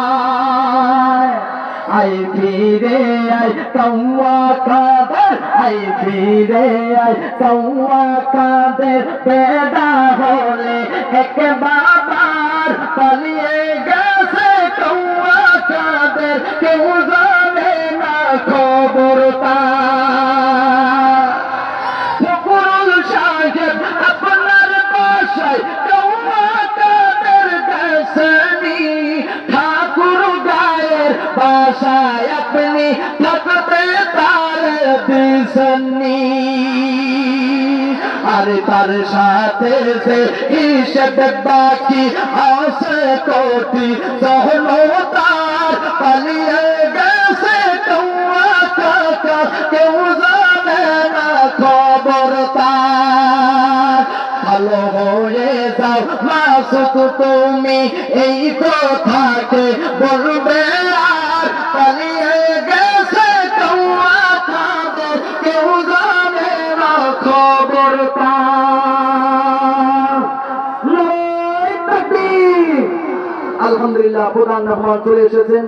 অপেক্ষায় আই ফিরে I কৌয়া Quader I ফিরে আই কৌয়া কাদের পেদা হলে এক বাবার পালিয়ে গেছে কৌয়া কাদের কেউ জানে না খবর তার ফখরুল সাহেব আপনার বাসায় কৌয়া কাদের দেশনি ঠাকুর গায়ের বাসায় আপনি থাকতে তার দিশনি আরে তার সাথে সে হিসেব বাকি আছে কোটি সহনতার পালিয়ে গেছে কৌয়া কাকা কেউ জানে না খবর তার ভালো হয়ে যাও মাসুক তুমি এই কথাকে বলবে আর পালিয়ে গেছে কৌয়া কাকা কেউ জানে না খবর তার আলহামদুলিল্লাহ প্রধান মেহমান চলে এসেছেন।